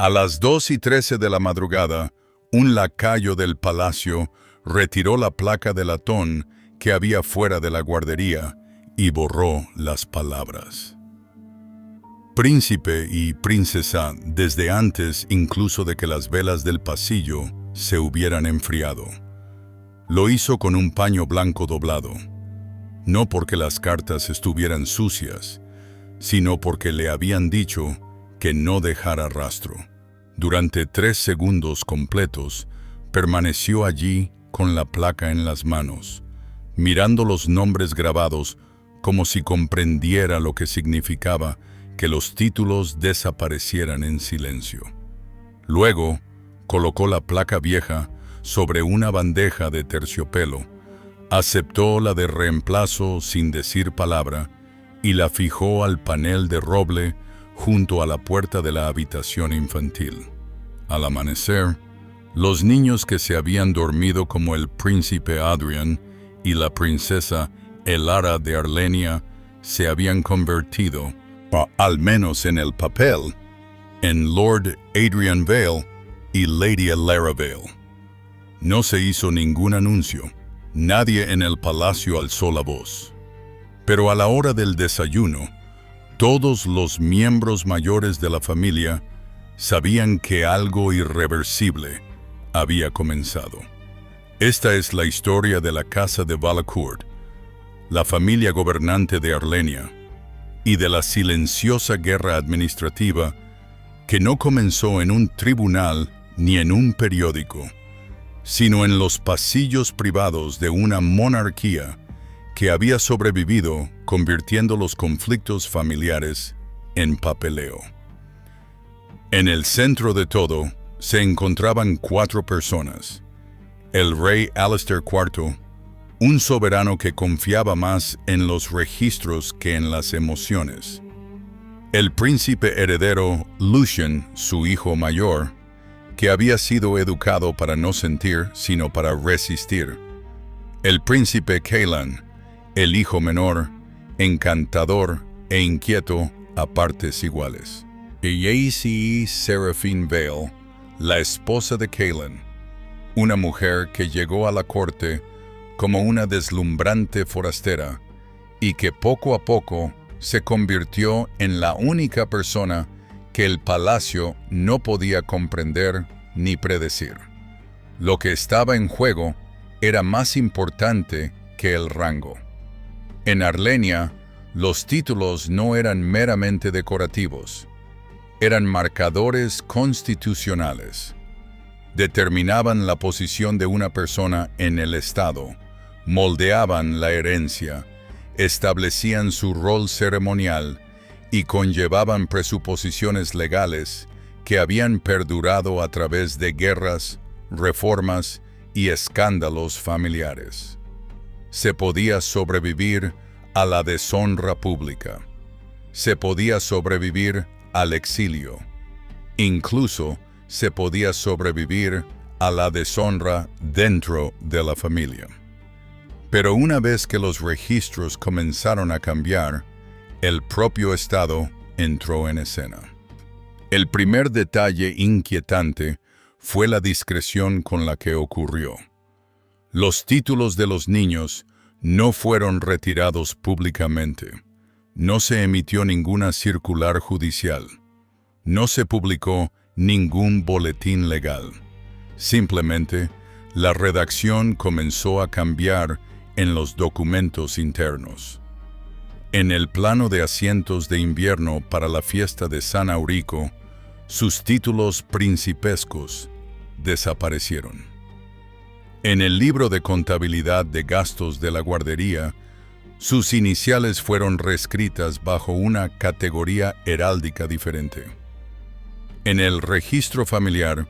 A las 2:13 de la madrugada, un lacayo del palacio retiró la placa de latón que había fuera de la guardería y borró las palabras. Príncipe y princesa desde antes incluso de que las velas del pasillo se hubieran enfriado. Lo hizo con un paño blanco doblado, no porque las cartas estuvieran sucias, sino porque le habían dicho que no dejara rastro. Durante 3 segundos completos, permaneció allí con la placa en las manos, mirando los nombres grabados como si comprendiera lo que significaba que los títulos desaparecieran en silencio. Luego, colocó la placa vieja sobre una bandeja de terciopelo, aceptó la de reemplazo sin decir palabra y la fijó al panel de roble junto a la puerta de la habitación infantil. Al amanecer, los niños que se habían dormido como el príncipe Adrian y la princesa Elara de Arlenia se habían convertido, al menos en el papel, en Lord Adrian Vale y Lady Elara Vale. No se hizo ningún anuncio, nadie en el palacio alzó la voz. Pero a la hora del desayuno, todos los miembros mayores de la familia sabían que algo irreversible había comenzado. Esta es la historia de la casa de Valacourt, la familia gobernante de Arlenia, y de la silenciosa guerra administrativa que no comenzó en un tribunal ni en un periódico, sino en los pasillos privados de una monarquía que había sobrevivido convirtiendo los conflictos familiares en papeleo. En el centro de todo se encontraban 4 personas: el rey Alistair IV, un soberano que confiaba más en los registros que en las emociones; el príncipe heredero Lucian, su hijo mayor, que había sido educado para no sentir, sino para resistir; el príncipe Cailan, el hijo menor, encantador e inquieto a partes iguales; y Yacy Seraphine Vale, la esposa de Cailan, una mujer que llegó a la corte como una deslumbrante forastera y que poco a poco se convirtió en la única persona que el palacio no podía comprender ni predecir. Lo que estaba en juego era más importante que el rango. En Arlenia, los títulos no eran meramente decorativos, eran marcadores constitucionales. Determinaban la posición de una persona en el Estado, moldeaban la herencia, establecían su rol ceremonial y conllevaban presuposiciones legales que habían perdurado a través de guerras, reformas y escándalos familiares. Se podía sobrevivir a la deshonra pública. Se podía sobrevivir al exilio. Incluso se podía sobrevivir a la deshonra dentro de la familia. Pero una vez que los registros comenzaron a cambiar, el propio Estado entró en escena. El primer detalle inquietante fue la discreción con la que ocurrió. Los títulos de los niños no fueron retirados públicamente. No se emitió ninguna circular judicial. No se publicó ningún boletín legal. Simplemente, la redacción comenzó a cambiar en los documentos internos. En el plano de asientos de invierno para la fiesta de San Aurico, sus títulos principescos desaparecieron. En el libro de contabilidad de gastos de la guardería, sus iniciales fueron reescritas bajo una categoría heráldica diferente. En el registro familiar,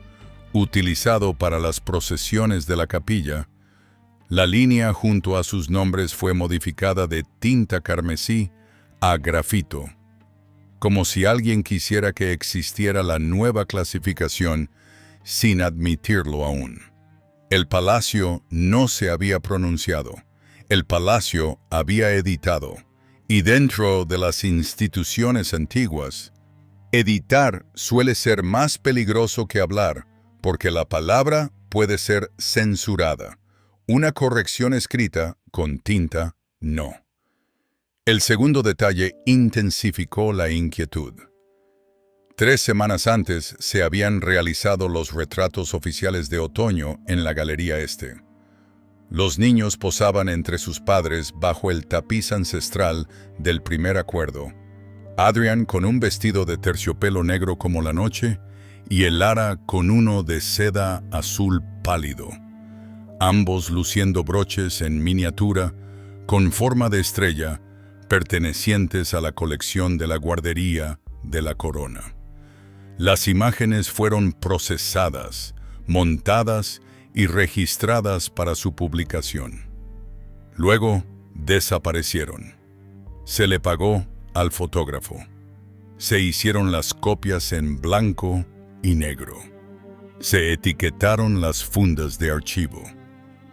utilizado para las procesiones de la capilla, la línea junto a sus nombres fue modificada de tinta carmesí a grafito, como si alguien quisiera que existiera la nueva clasificación sin admitirlo aún. El palacio no se había pronunciado, el palacio había editado, y dentro de las instituciones antiguas, Editar suele ser más peligroso que hablar, porque la palabra puede ser censurada. Una corrección escrita, con tinta, no. El segundo detalle intensificó la inquietud. 3 semanas antes se habían realizado los retratos oficiales de otoño en la Galería Este. Los niños posaban entre sus padres bajo el tapiz ancestral del primer acuerdo. Adrian con un vestido de terciopelo negro como la noche y Elara con uno de seda azul pálido. Ambos luciendo broches en miniatura con forma de estrella pertenecientes a la colección de la guardería de la corona. Las imágenes fueron procesadas, montadas y registradas para su publicación. Luego desaparecieron. Se le pagó al fotógrafo. Se hicieron las copias en blanco y negro. Se etiquetaron las fundas de archivo.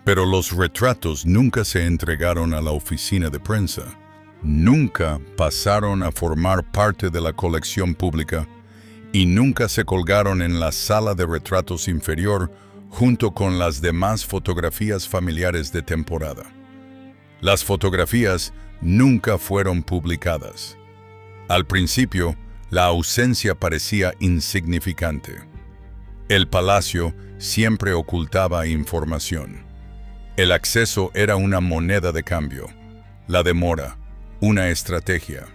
Pero los retratos nunca se entregaron a la oficina de prensa. Nunca pasaron a formar parte de la colección pública y nunca se colgaron en la sala de retratos inferior junto con las demás fotografías familiares de temporada. Las fotografías nunca fueron publicadas. Al principio, la ausencia parecía insignificante. El palacio siempre ocultaba información. El acceso era una moneda de cambio, la demora, una estrategia.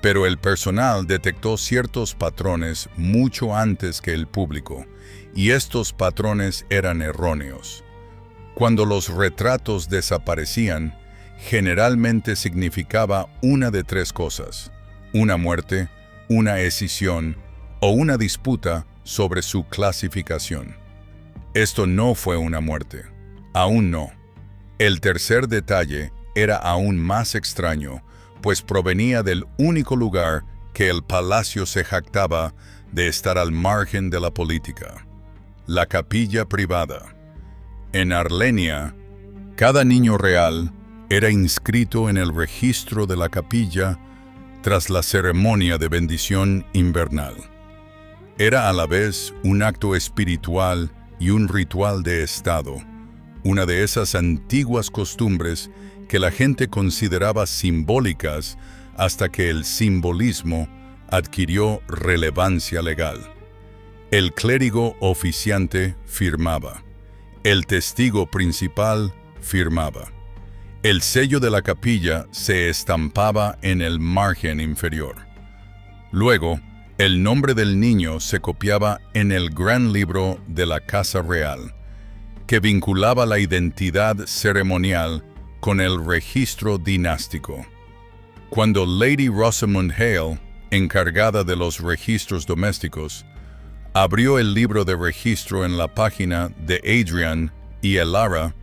Pero el personal detectó ciertos patrones mucho antes que el público, y estos patrones eran erróneos. Cuando los retratos desaparecían, generalmente significaba una de 3 cosas: una muerte, una escisión o una disputa sobre su clasificación. Esto no fue una muerte, aún no. El tercer detalle era aún más extraño, pues provenía del único lugar que el palacio se jactaba de estar al margen de la política: la capilla privada. En Arlenia, cada niño real era inscrito en el registro de la capilla tras la ceremonia de bendición invernal. Era a la vez un acto espiritual y un ritual de Estado, una de esas antiguas costumbres que la gente consideraba simbólicas hasta que el simbolismo adquirió relevancia legal. El clérigo oficiante firmaba. El testigo principal firmaba. El sello de la capilla se estampaba en el margen inferior. Luego, el nombre del niño se copiaba en el gran libro de la Casa Real, que vinculaba la identidad ceremonial con el registro dinástico. Cuando Lady Rosamund Hale, encargada de los registros domésticos, abrió el libro de registro en la página de Adrian y Elara,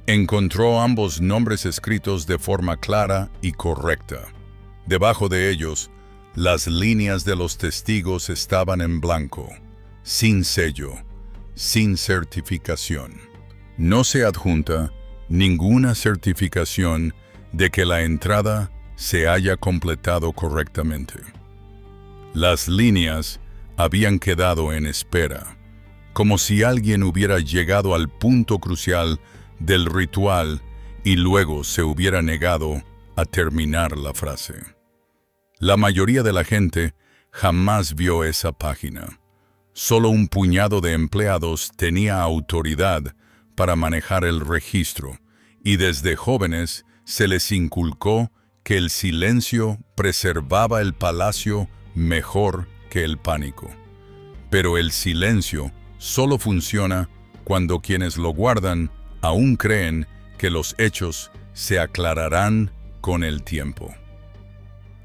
encontró ambos nombres escritos de forma clara y correcta. Debajo de ellos, las líneas de los testigos estaban en blanco, sin sello, sin certificación. No se adjunta ninguna certificación de que la entrada se haya completado correctamente. Las líneas habían quedado en espera, como si alguien hubiera llegado al punto crucial del ritual y luego se hubiera negado a terminar la frase. La mayoría de la gente jamás vio esa página. Solo un puñado de empleados tenía autoridad para manejar el registro, y desde jóvenes se les inculcó que el silencio preservaba el palacio mejor que el pánico. Pero el silencio solo funciona cuando quienes lo guardan aún creen que los hechos se aclararán con el tiempo.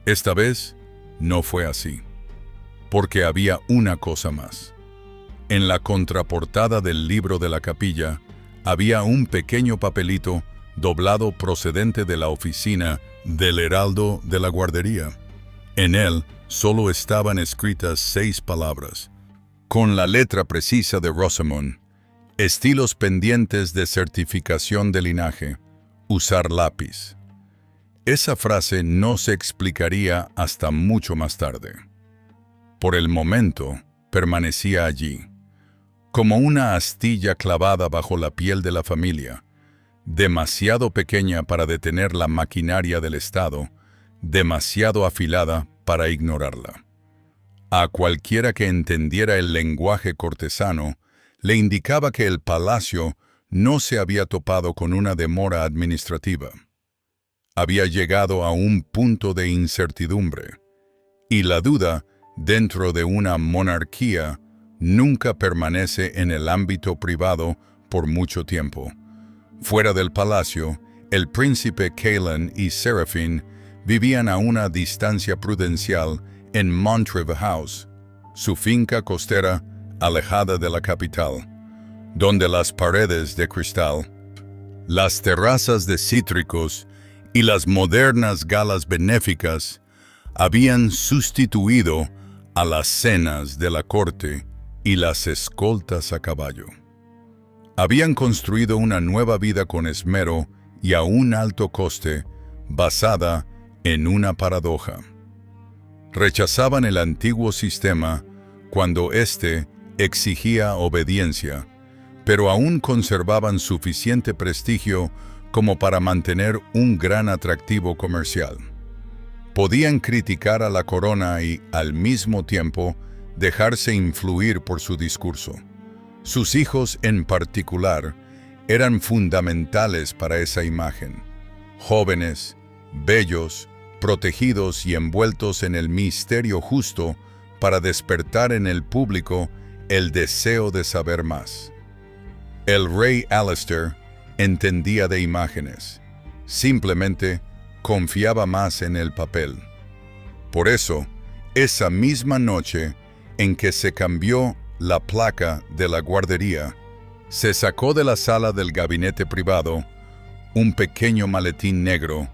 Esta vez no fue así, porque había una cosa más. En la contraportada del libro de la capilla había un pequeño papelito doblado procedente de la oficina del heraldo de la guardería. En él solo estaban escritas 6 palabras, con la letra precisa de Rosamund: estilos pendientes de certificación de linaje, usar lápiz. Esa frase no se explicaría hasta mucho más tarde. Por el momento, permanecía allí, como una astilla clavada bajo la piel de la familia, demasiado pequeña para detener la maquinaria del Estado, demasiado afilada para ignorarla. A cualquiera que entendiera el lenguaje cortesano, le indicaba que el palacio no se había topado con una demora administrativa. Había llegado a un punto de incertidumbre, y la duda, dentro de una monarquía, nunca permanece en el ámbito privado por mucho tiempo. Fuera del palacio, el príncipe Callan y Seraphine vivían a una distancia prudencial en Montreve House, su finca costera alejada de la capital, donde las paredes de cristal, las terrazas de cítricos y las modernas galas benéficas habían sustituido a las cenas de la corte y las escoltas a caballo. Habían construido una nueva vida con esmero y a un alto coste, basada en una paradoja. Rechazaban el antiguo sistema cuando éste exigía obediencia, pero aún conservaban suficiente prestigio como para mantener un gran atractivo comercial. Podían criticar a la corona y, al mismo tiempo, dejarse influir por su discurso. Sus hijos, en particular, eran fundamentales para esa imagen. Jóvenes, bellos, protegidos y envueltos en el misterio justo para despertar en el público el deseo de saber más. El rey Alistair entendía de imágenes. Simplemente confiaba más en el papel. Por eso, esa misma noche en que se cambió la placa de la guardería, se sacó de la sala del gabinete privado un pequeño maletín negro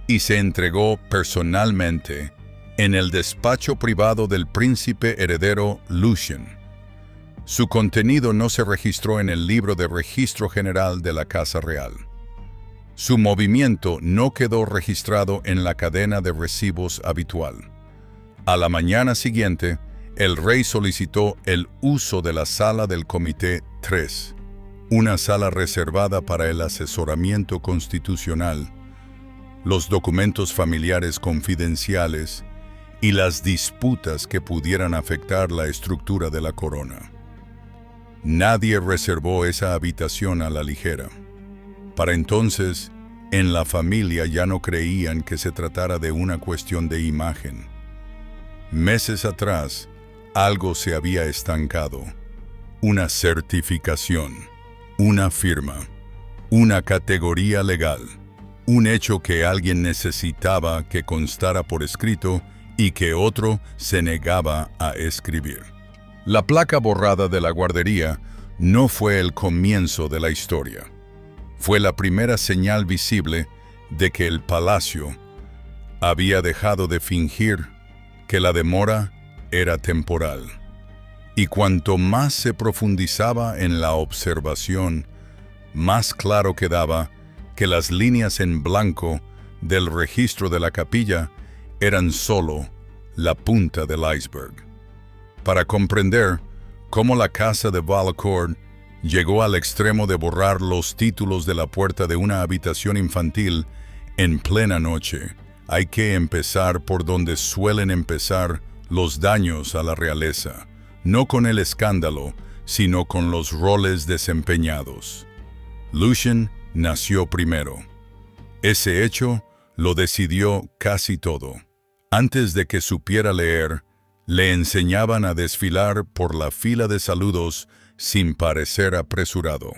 y se entregó personalmente en el despacho privado del príncipe heredero Lucian. Su contenido no se registró en el libro de registro general de la Casa Real. Su movimiento no quedó registrado en la cadena de recibos habitual. A la mañana siguiente, el rey solicitó el uso de la sala del Comité 3, una sala reservada para el asesoramiento constitucional, los documentos familiares confidenciales y las disputas que pudieran afectar la estructura de la corona. Nadie reservó esa habitación a la ligera. Para entonces, en la familia ya no creían que se tratara de una cuestión de imagen. Meses atrás, algo se había estancado. Una certificación, una firma, una categoría legal, un hecho que alguien necesitaba que constara por escrito y que otro se negaba a escribir. La placa borrada de la guardería no fue el comienzo de la historia. Fue la primera señal visible de que el palacio había dejado de fingir que la demora era temporal. Y cuanto más se profundizaba en la observación, más claro quedaba que las líneas en blanco del registro de la capilla eran solo la punta del iceberg. Para comprender cómo la casa de Valcourt llegó al extremo de borrar los títulos de la puerta de una habitación infantil en plena noche, hay que empezar por donde suelen empezar los daños a la realeza, no con el escándalo, sino con los roles desempeñados. Lucian nació primero. Ese hecho lo decidió casi todo. Antes de que supiera leer, le enseñaban a desfilar por la fila de saludos sin parecer apresurado.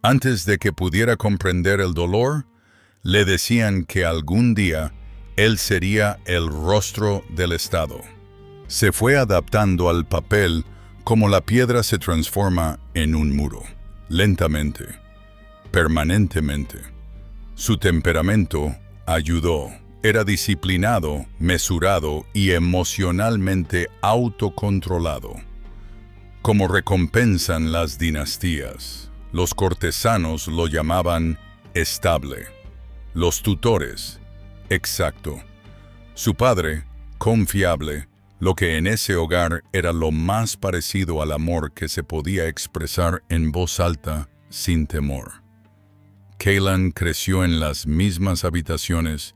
Antes de que pudiera comprender el dolor, le decían que algún día él sería el rostro del Estado. Se fue adaptando al papel como la piedra se transforma en un muro, lentamente, permanentemente. Su temperamento ayudó. Era disciplinado, mesurado y emocionalmente autocontrolado. Como recompensan las dinastías, los cortesanos lo llamaban estable. Los tutores, exacto. Su padre, confiable, lo que en ese hogar era lo más parecido al amor que se podía expresar en voz alta sin temor. Cailan creció en las mismas habitaciones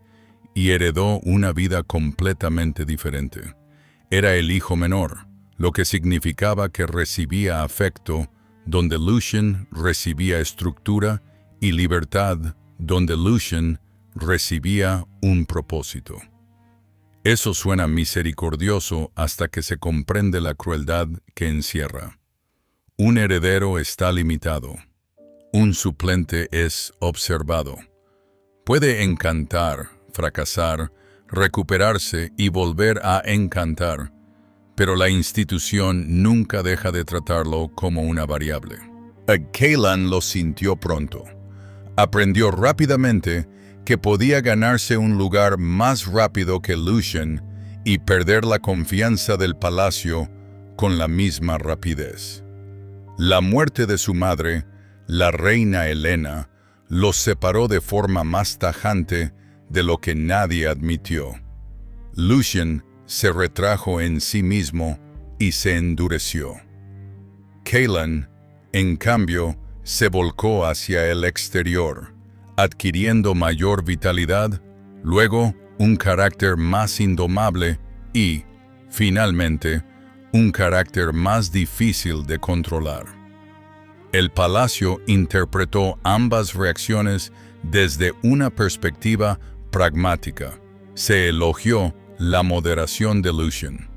y heredó una vida completamente diferente. Era el hijo menor, lo que significaba que recibía afecto donde Lucien recibía estructura y libertad donde Lucien recibía un propósito. Eso suena misericordioso hasta que se comprende la crueldad que encierra. Un heredero está limitado. Un suplente es observado. Puede encantar, fracasar, recuperarse y volver a encantar, pero la institución nunca deja de tratarlo como una variable. Cailan lo sintió pronto. Aprendió rápidamente que podía ganarse un lugar más rápido que Lucien y perder la confianza del palacio con la misma rapidez. La muerte de su madre, la reina Helena, los separó de forma más tajante de lo que nadie admitió. Lucien se retrajo en sí mismo y se endureció. Cailan, en cambio, se volcó hacia el exterior, adquiriendo mayor vitalidad, luego un carácter más indomable y, finalmente, un carácter más difícil de controlar. El palacio interpretó ambas reacciones desde una perspectiva pragmática. Se elogió la moderación de Lucien.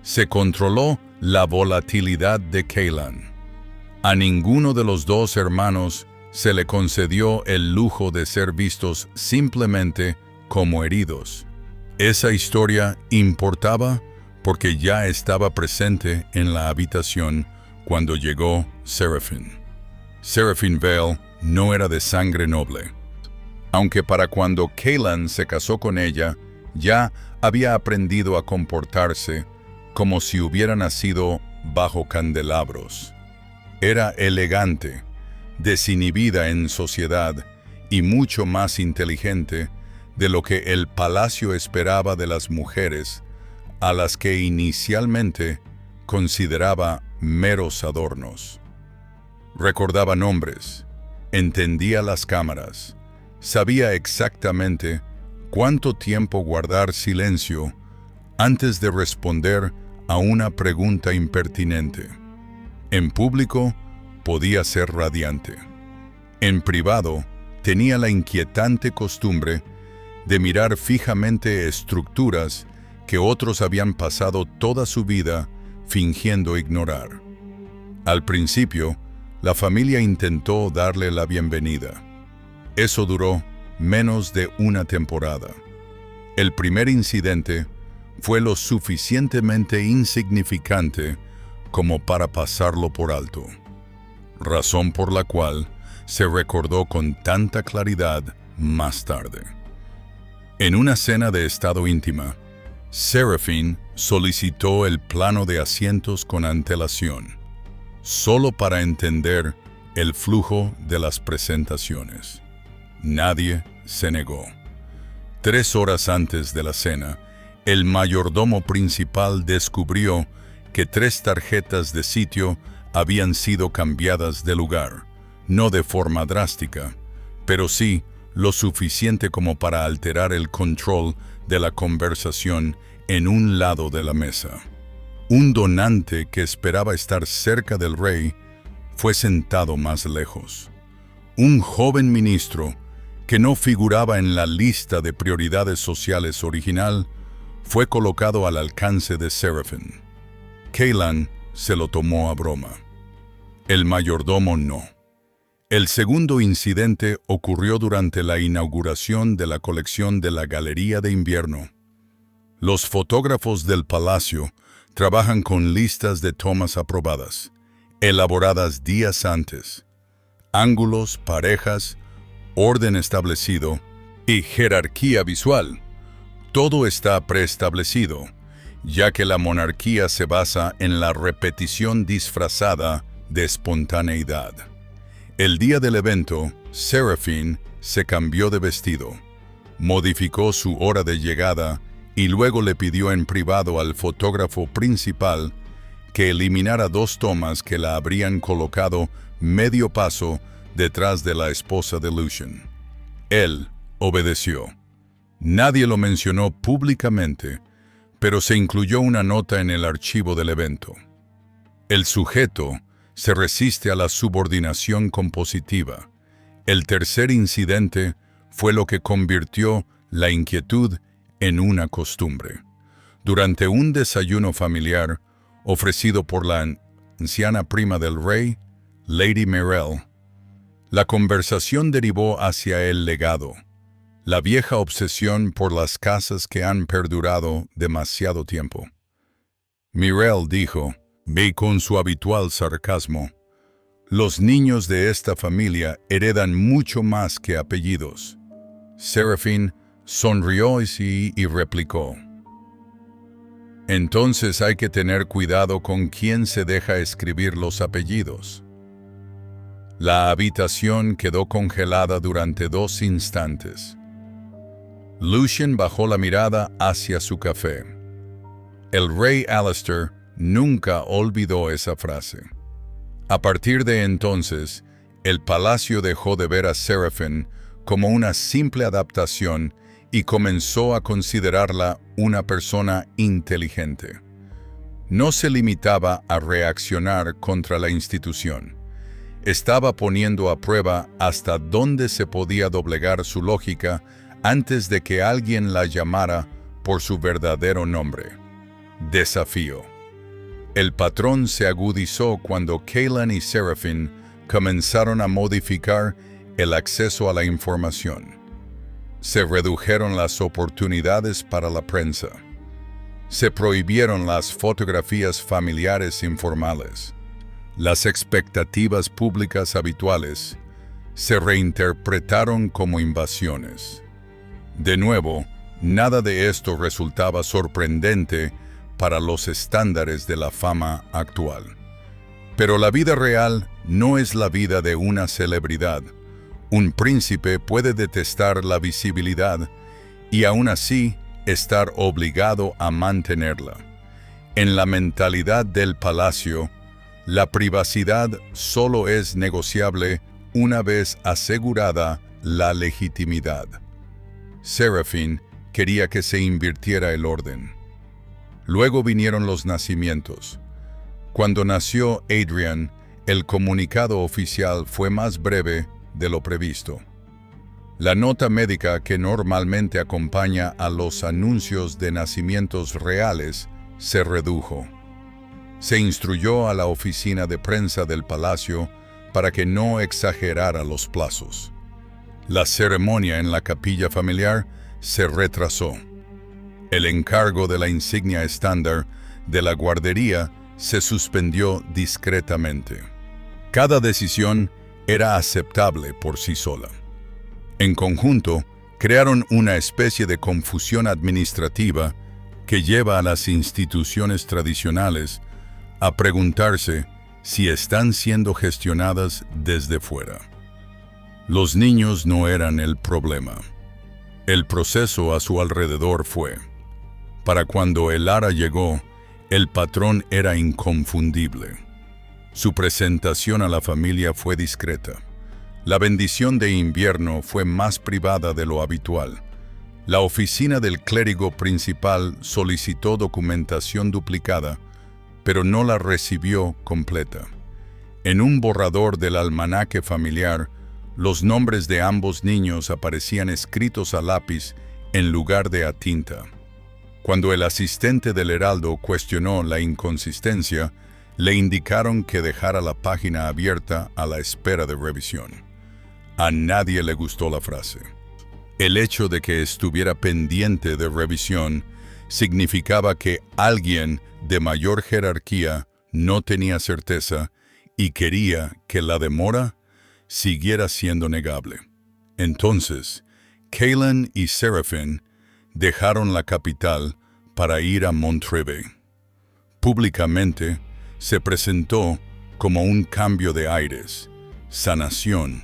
Se controló la volatilidad de Cailan. A ninguno de los dos hermanos se le concedió el lujo de ser vistos simplemente como heridos. Esa historia importaba porque ya estaba presente en la habitación cuando llegó Seraphine. Seraphine Vale no era de sangre noble, aunque para cuando Cailan se casó con ella, ya había aprendido a comportarse como si hubiera nacido bajo candelabros. Era elegante, desinhibida en sociedad y mucho más inteligente de lo que el palacio esperaba de las mujeres, a las que inicialmente consideraba meros adornos. Recordaba nombres, entendía las cámaras, sabía exactamente cuánto tiempo guardar silencio antes de responder a una pregunta impertinente. En público podía ser radiante. En privado tenía la inquietante costumbre de mirar fijamente estructuras que otros habían pasado toda su vida fingiendo ignorar. Al principio, la familia intentó darle la bienvenida. Eso duró menos de una temporada. El primer incidente fue lo suficientemente insignificante como para pasarlo por alto, razón por la cual se recordó con tanta claridad más tarde. En una cena de estado íntima, Seraphine solicitó el plano de asientos con antelación, solo para entender el flujo de las presentaciones. Nadie se negó. 3 horas antes de la cena, el mayordomo principal descubrió que 3 tarjetas de sitio habían sido cambiadas de lugar, no de forma drástica, pero sí lo suficiente como para alterar el control de la conversación en un lado de la mesa. Un donante que esperaba estar cerca del rey fue sentado más lejos. Un joven ministro que no figuraba en la lista de prioridades sociales original fue colocado al alcance de Seraphine. Cailan se lo tomó a broma. El mayordomo no. El segundo incidente ocurrió durante la inauguración de la colección de la Galería de Invierno. Los fotógrafos del palacio trabajan con listas de tomas aprobadas, elaboradas días antes. Ángulos, parejas, orden establecido y jerarquía visual. Todo está preestablecido, ya que la monarquía se basa en la repetición disfrazada de espontaneidad. El día del evento, Seraphine se cambió de vestido, modificó su hora de llegada y luego le pidió en privado al fotógrafo principal que eliminara 2 tomas que la habrían colocado medio paso detrás de la esposa de Lucian. Él obedeció. Nadie lo mencionó públicamente, pero se incluyó una nota en el archivo del evento. El sujeto se resiste a la subordinación compositiva. El tercer incidente fue lo que convirtió la inquietud en una costumbre. Durante un desayuno familiar ofrecido por la anciana prima del rey, Lady Mirelle, la conversación derivó hacia el legado, la vieja obsesión por las casas que han perdurado demasiado tiempo. Mirelle dijo, con su habitual sarcasmo, «Los niños de esta familia heredan mucho más que apellidos». Seraphine sonrió y replicó, «Entonces hay que tener cuidado con quién se deja escribir los apellidos». La habitación quedó congelada durante 2 instantes. Lucian bajó la mirada hacia su café. El rey Alistair nunca olvidó esa frase. A partir de entonces, el palacio dejó de ver a Seraphine como una simple adaptación y comenzó a considerarla una persona inteligente. No se limitaba a reaccionar contra la institución. Estaba poniendo a prueba hasta dónde se podía doblegar su lógica antes de que alguien la llamara por su verdadero nombre. Desafío. El patrón se agudizó cuando Cailan y Seraphine comenzaron a modificar el acceso a la información. Se redujeron las oportunidades para la prensa. Se prohibieron las fotografías familiares informales. Las expectativas públicas habituales se reinterpretaron como invasiones. De nuevo, nada de esto resultaba sorprendente para los estándares de la fama actual. Pero la vida real no es la vida de una celebridad. Un príncipe puede detestar la visibilidad y aún así estar obligado a mantenerla. En la mentalidad del palacio, la privacidad solo es negociable una vez asegurada la legitimidad. Seraphine quería que se invirtiera el orden. Luego vinieron los nacimientos. Cuando nació Adrian, el comunicado oficial fue más breve de lo previsto. La nota médica que normalmente acompaña a los anuncios de nacimientos reales se redujo. Se instruyó a la oficina de prensa del palacio para que no exagerara los plazos. La ceremonia en la capilla familiar se retrasó. El encargo de la insignia estándar de la guardería se suspendió discretamente. Cada decisión era aceptable por sí sola. En conjunto, crearon una especie de confusión administrativa que lleva a las instituciones tradicionales a preguntarse si están siendo gestionadas desde fuera. Los niños no eran el problema. El proceso a su alrededor fue. Para cuando el ara llegó, el patrón era inconfundible. Su presentación a la familia fue discreta. La bendición de invierno fue más privada de lo habitual. La oficina del clérigo principal solicitó documentación duplicada, pero no la recibió completa. En un borrador del almanaque familiar, los nombres de ambos niños aparecían escritos a lápiz en lugar de a tinta. Cuando el asistente del heraldo cuestionó la inconsistencia, le indicaron que dejara la página abierta a la espera de revisión. A nadie le gustó la frase. El hecho de que estuviera pendiente de revisión significaba que alguien de mayor jerarquía no tenía certeza y quería que la demora siguiera siendo negable. Entonces, Cailan y Seraphine dejaron la capital para ir a Montreve. Públicamente, se presentó como un cambio de aires, sanación,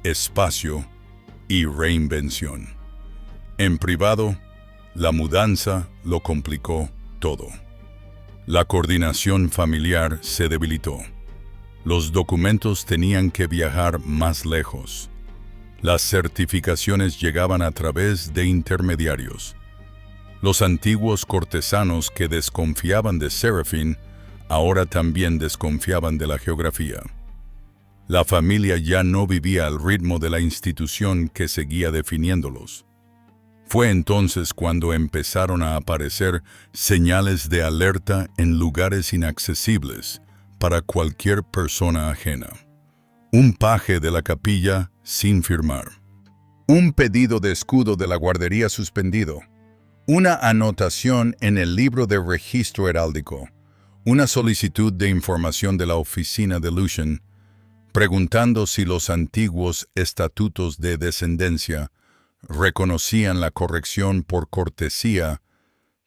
espacio y reinvención. En privado, La mudanza lo complicó todo. La coordinación familiar se debilitó. Los documentos tenían que viajar más lejos. Las certificaciones llegaban a través de intermediarios. Los antiguos cortesanos que desconfiaban de Serafín ahora también desconfiaban de la geografía. La familia ya no vivía al ritmo de la institución que seguía definiéndolos. Fue entonces cuando empezaron a aparecer señales de alerta en lugares inaccesibles para cualquier persona ajena. Un paje de la capilla sin firmar. Un pedido de escudo de la guardería suspendido. Una anotación en el libro de registro heráldico. Una solicitud de información de la oficina de Lucian, preguntando si los antiguos estatutos de descendencia reconocían la corrección por cortesía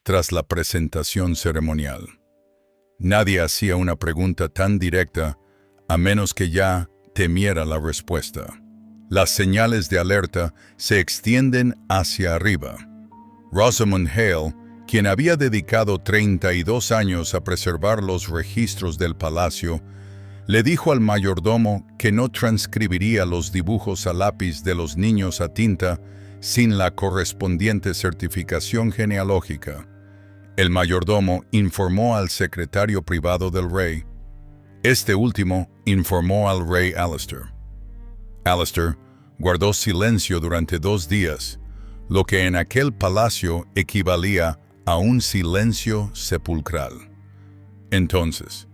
tras la presentación ceremonial. Nadie hacía una pregunta tan directa a menos que ya temiera la respuesta. Las señales de alerta se extienden hacia arriba. Rosamund Hale, quien había dedicado 32 años a preservar los registros del palacio, le dijo al mayordomo que no transcribiría los dibujos a lápiz de los niños a tinta sin la correspondiente certificación genealógica. El mayordomo informó al secretario privado del rey. Este último informó al rey Alistair. Alistair guardó silencio durante 2 días, lo que en aquel palacio equivalía a un silencio sepulcral. Entonces,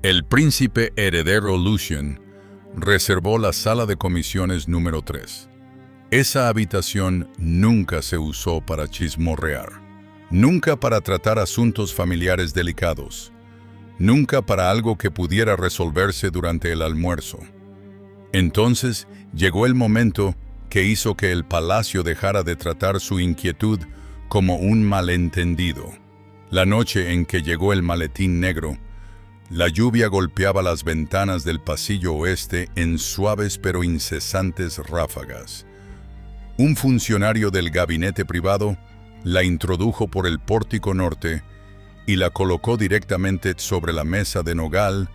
el príncipe heredero Lucian reservó la sala de comisiones número 3. Esa habitación nunca se usó para chismorrear, nunca para tratar asuntos familiares delicados, nunca para algo que pudiera resolverse durante el almuerzo. Entonces llegó el momento que hizo que el palacio dejara de tratar su inquietud como un malentendido. La noche en que llegó el maletín negro, la lluvia golpeaba las ventanas del pasillo oeste en suaves pero incesantes ráfagas. Un funcionario del gabinete privado la introdujo por el pórtico norte y la colocó directamente sobre la mesa de nogal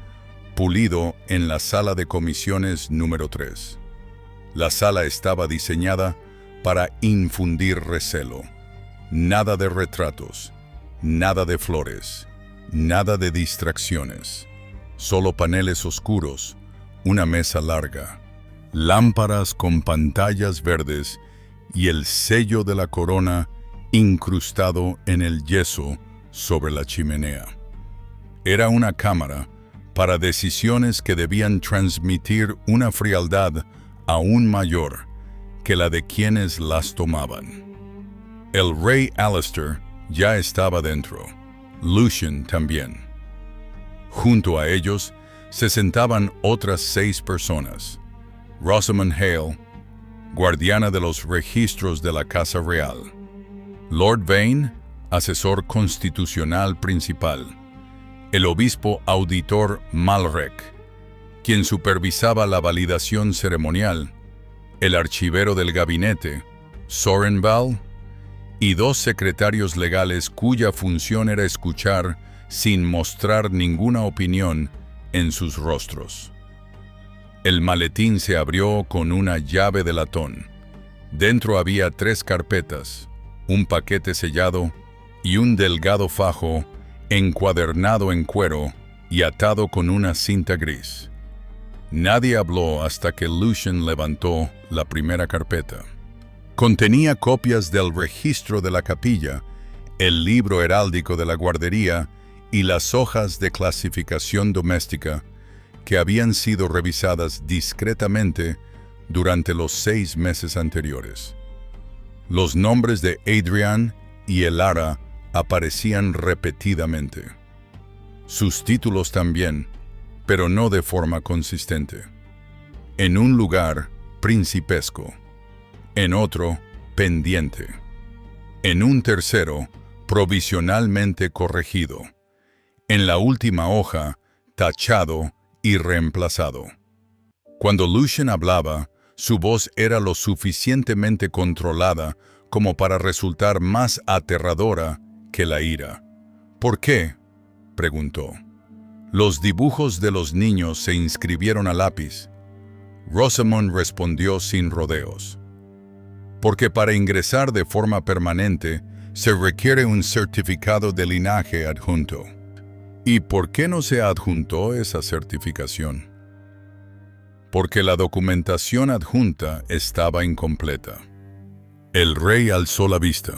pulido en la sala de comisiones número 3. La sala estaba diseñada para infundir recelo. Nada de retratos, nada de flores, nada de distracciones. Solo paneles oscuros, una mesa larga, lámparas con pantallas verdes y el sello de la corona incrustado en el yeso sobre la chimenea. Era una cámara para decisiones que debían transmitir una frialdad aún mayor que la de quienes las tomaban. El rey Alistair ya estaba dentro, Lucian también. Junto a ellos se sentaban otras 6 personas. Rosamund Hale, guardiana de los registros de la Casa Real. Lord Vane, asesor constitucional principal. El obispo auditor Malrek, quien supervisaba la validación ceremonial. El archivero del gabinete, Sorenval, y 2 secretarios legales cuya función era escuchar sin mostrar ninguna opinión en sus rostros. El maletín se abrió con una llave de latón. Dentro había 3 carpetas, un paquete sellado y un delgado fajo encuadernado en cuero y atado con una cinta gris. Nadie habló hasta que Lucian levantó la primera carpeta. Contenía copias del registro de la capilla, el libro heráldico de la guardería y las hojas de clasificación doméstica que habían sido revisadas discretamente durante los 6 meses anteriores. Los nombres de Adrian y Elara aparecían repetidamente. Sus títulos también, pero no de forma consistente. En un lugar, principesco. En otro, pendiente. En un tercero, provisionalmente corregido. En la última hoja, tachado y reemplazado. Cuando Lucian hablaba, su voz era lo suficientemente controlada como para resultar más aterradora que la ira. ¿Por qué?, preguntó. Los dibujos de los niños se inscribieron a lápiz. Rosamond respondió sin rodeos. Porque para ingresar de forma permanente se requiere un certificado de linaje adjunto. ¿Y por qué no se adjuntó esa certificación? Porque la documentación adjunta estaba incompleta. El rey alzó la vista.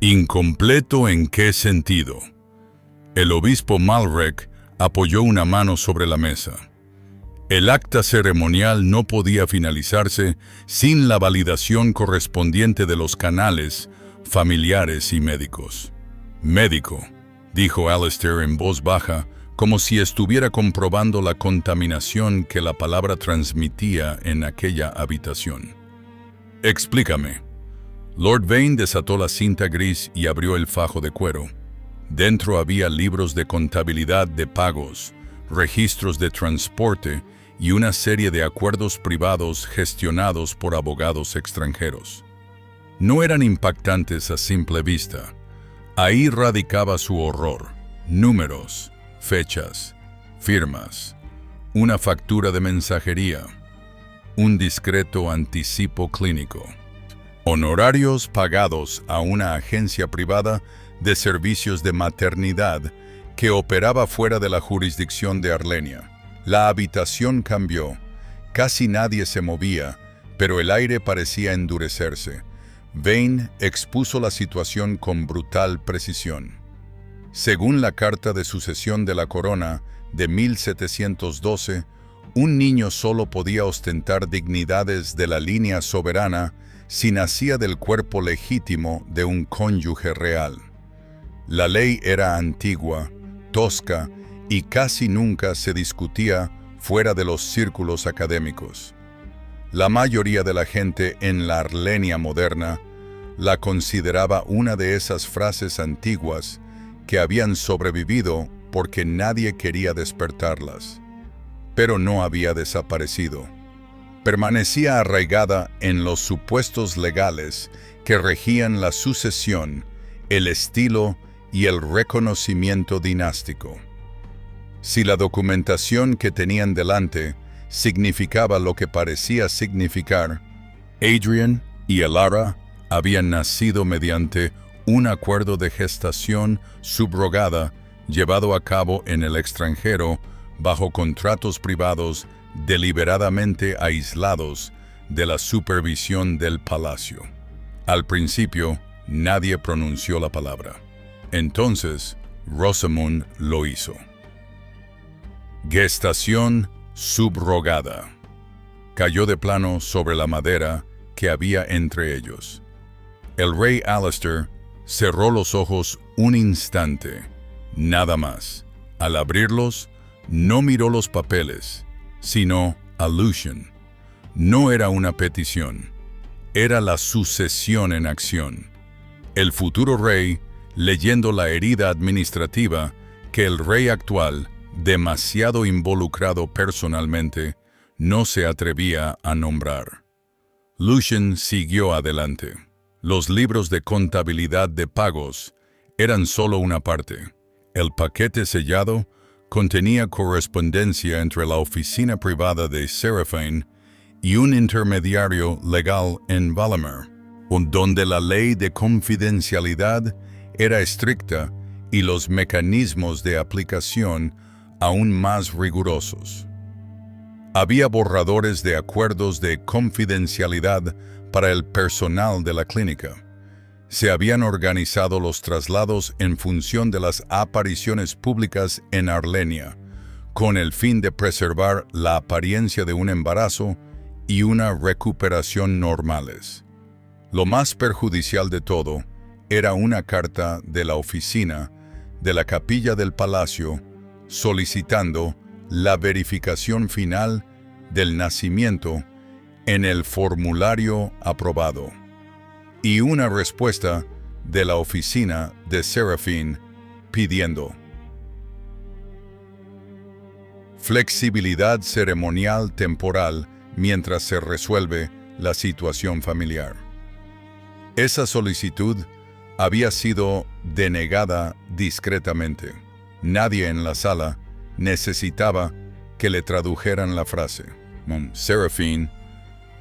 ¿Incompleto en qué sentido? El obispo Malrec apoyó una mano sobre la mesa. El acta ceremonial no podía finalizarse sin la validación correspondiente de los canales, familiares y médicos. «Médico», dijo Alistair en voz baja, como si estuviera comprobando la contaminación que la palabra transmitía en aquella habitación. «Explícame». Lord Vane desató la cinta gris y abrió el fajo de cuero. Dentro había libros de contabilidad de pagos, registros de transporte y una serie de acuerdos privados gestionados por abogados extranjeros. No eran impactantes a simple vista. Ahí radicaba su horror. Números, fechas, firmas, una factura de mensajería, un discreto anticipo clínico, honorarios pagados a una agencia privada de servicios de maternidad que operaba fuera de la jurisdicción de Arlenia. La habitación cambió. Casi nadie se movía, pero el aire parecía endurecerse. Vane expuso la situación con brutal precisión. Según la Carta de Sucesión de la Corona de 1712, un niño solo podía ostentar dignidades de la línea soberana si nacía del cuerpo legítimo de un cónyuge real. La ley era antigua, tosca y casi nunca se discutía fuera de los círculos académicos. La mayoría de la gente en la Arlenia moderna la consideraba una de esas frases antiguas que habían sobrevivido porque nadie quería despertarlas. Pero no había desaparecido. Permanecía arraigada en los supuestos legales que regían la sucesión, el estilo y el reconocimiento dinástico. Si la documentación que tenían delante significaba lo que parecía significar, Adrian y Elara habían nacido mediante un acuerdo de gestación subrogada llevado a cabo en el extranjero bajo contratos privados deliberadamente aislados de la supervisión del palacio. Al principio, nadie pronunció la palabra. Entonces, Rosamond lo hizo. Gestación subrogada. Cayó de plano sobre la madera que había entre ellos. El rey Alistair cerró los ojos un instante, nada más. Al abrirlos, no miró los papeles, sino a Lucian. No era una petición, era la sucesión en acción. El futuro rey, leyendo la herida administrativa que el rey actual, demasiado involucrado personalmente, no se atrevía a nombrar. Lucian siguió adelante. Los libros de contabilidad de pagos eran solo una parte. El paquete sellado contenía correspondencia entre la oficina privada de Seraphine y un intermediario legal en Valdemar, donde la ley de confidencialidad era estricta y los mecanismos de aplicación aún más rigurosos. Había borradores de acuerdos de confidencialidad para el personal de la clínica. Se habían organizado los traslados en función de las apariciones públicas en Arlenia, con el fin de preservar la apariencia de un embarazo y una recuperación normales. Lo más perjudicial de todo era una carta de la oficina de la capilla del palacio solicitando la verificación final del nacimiento en el formulario aprobado y una respuesta de la oficina de Seraphine pidiendo flexibilidad ceremonial temporal mientras se resuelve la situación familiar. Esa solicitud había sido denegada discretamente. Nadie en la sala necesitaba que le tradujeran la frase. Seraphine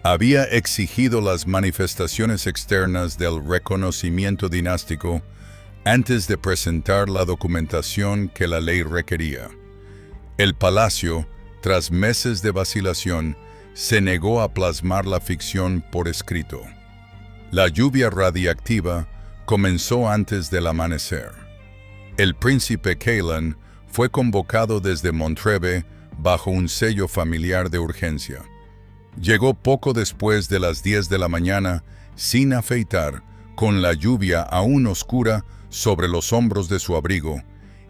había exigido las manifestaciones externas del reconocimiento dinástico antes de presentar la documentación que la ley requería. El palacio, tras meses de vacilación, se negó a plasmar la ficción por escrito. La lluvia radiactiva comenzó antes del amanecer. El príncipe Callan fue convocado desde Montreve bajo un sello familiar de urgencia. Llegó poco después de las 10 de la mañana, sin afeitar, con la lluvia aún oscura sobre los hombros de su abrigo,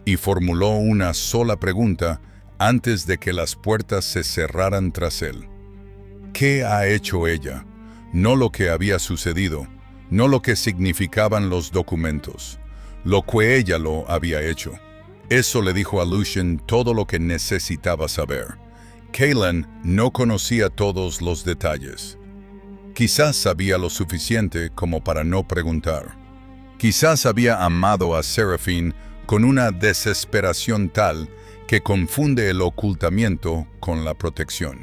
y formuló una sola pregunta antes de que las puertas se cerraran tras él. ¿Qué ha hecho ella? No lo que había sucedido, no lo que significaban los documentos, lo que ella lo había hecho. Eso le dijo a Lucien todo lo que necesitaba saber. Callan no conocía todos los detalles. Quizás sabía lo suficiente como para no preguntar. Quizás había amado a Seraphine con una desesperación tal que confunde el ocultamiento con la protección.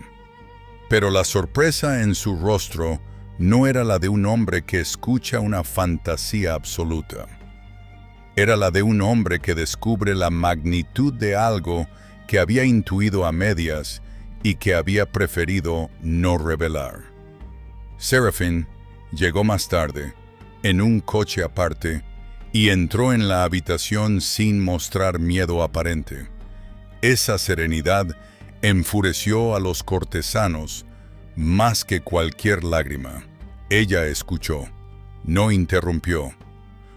Pero la sorpresa en su rostro no era la de un hombre que escucha una fantasía absoluta. Era la de un hombre que descubre la magnitud de algo que había intuido a medias y que había preferido no revelar. Seraphine llegó más tarde, en un coche aparte, y entró en la habitación sin mostrar miedo aparente. Esa serenidad enfureció a los cortesanos más que cualquier lágrima. Ella escuchó, no interrumpió,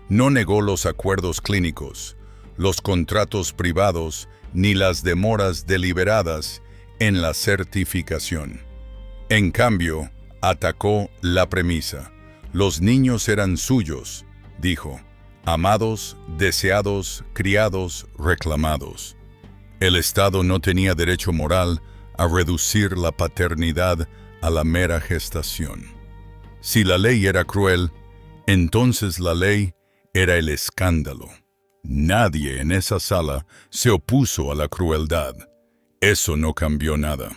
no negó los acuerdos clínicos, los contratos privados ni las demoras deliberadas en la certificación. En cambio, atacó la premisa. Los niños eran suyos, dijo, amados, deseados, criados, reclamados. El Estado no tenía derecho moral a reducir la paternidad a la mera gestación. Si la ley era cruel, entonces la ley era el escándalo. Nadie en esa sala se opuso a la crueldad. Eso no cambió nada.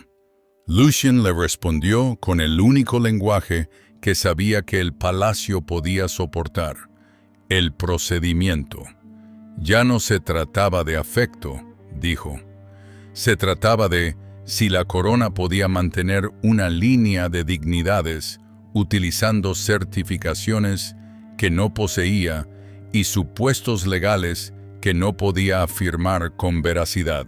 Lucien le respondió con el único lenguaje que sabía que el palacio podía soportar: el procedimiento. Ya no se trataba de afecto, dijo. Se trataba de si la corona podía mantener una línea de dignidades utilizando certificaciones que no poseía y supuestos legales que no podía afirmar con veracidad.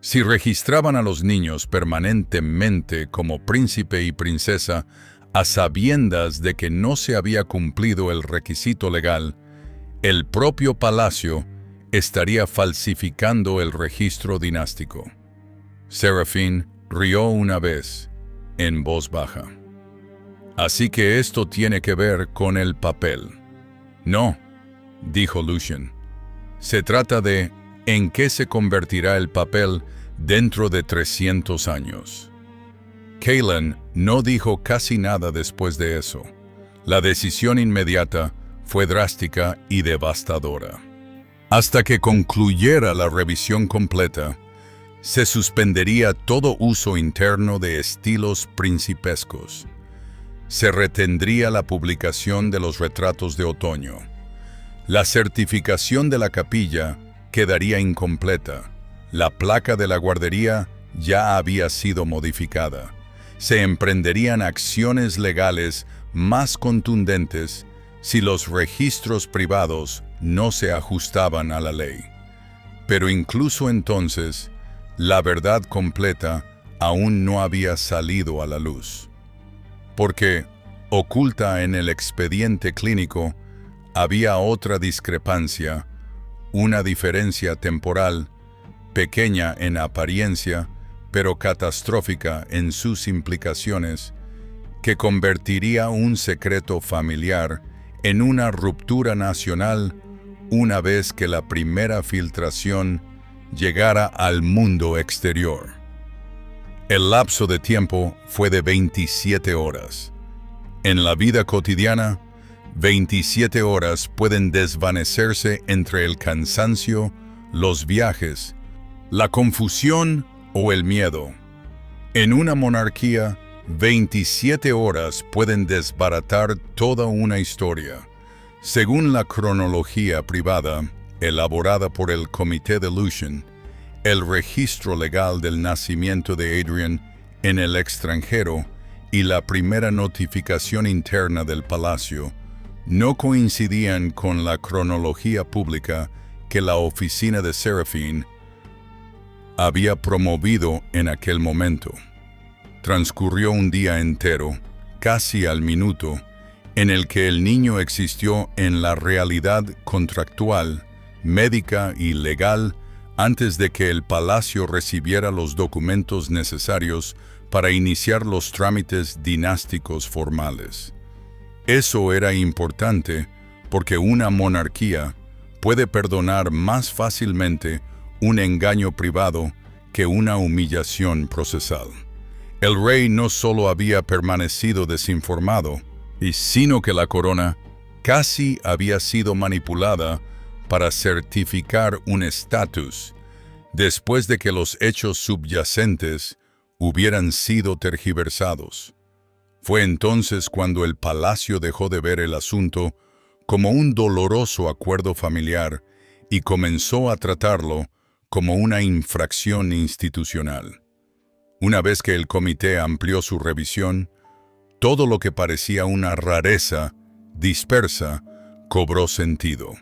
Si registraban a los niños permanentemente como príncipe y princesa a sabiendas de que no se había cumplido el requisito legal, el propio palacio estaría falsificando el registro dinástico. Seraphine rió una vez, en voz baja. Así que esto tiene que ver con el papel. No, dijo Lucien. Se trata de en qué se convertirá el papel dentro de 300 años. Callan no dijo casi nada después de eso. La decisión inmediata fue drástica y devastadora. Hasta que concluyera la revisión completa, se suspendería todo uso interno de estilos principescos. Se retendría la publicación de los retratos de otoño. La certificación de la capilla quedaría incompleta. La placa de la guardería ya había sido modificada. Se emprenderían acciones legales más contundentes si los registros privados no se ajustaban a la ley. Pero incluso entonces, la verdad completa aún no había salido a la luz. Porque, oculta en el expediente clínico, había otra discrepancia, una diferencia temporal, pequeña en apariencia, pero catastrófica en sus implicaciones, que convertiría un secreto familiar en una ruptura nacional una vez que la primera filtración llegara al mundo exterior. El lapso de tiempo fue de 27 horas. En la vida cotidiana, 27 horas pueden desvanecerse entre el cansancio, los viajes, la confusión o el miedo. En una monarquía, 27 horas pueden desbaratar toda una historia. Según la cronología privada, elaborada por el Comité de Lucian, el registro legal del nacimiento de Adrian en el extranjero y la primera notificación interna del palacio no coincidían con la cronología pública que la oficina de Serafín había promovido en aquel momento. Transcurrió un día entero, casi al minuto, en el que el niño existió en la realidad contractual, médica y legal antes de que el palacio recibiera los documentos necesarios para iniciar los trámites dinásticos formales. Eso era importante porque una monarquía puede perdonar más fácilmente un engaño privado que una humillación procesal. El rey no solo había permanecido desinformado, sino que la corona casi había sido manipulada para certificar un estatus después de que los hechos subyacentes hubieran sido tergiversados. Fue entonces cuando el palacio dejó de ver el asunto como un doloroso acuerdo familiar y comenzó a tratarlo como una infracción institucional. Una vez que el comité amplió su revisión, todo lo que parecía una rareza dispersa cobró sentido.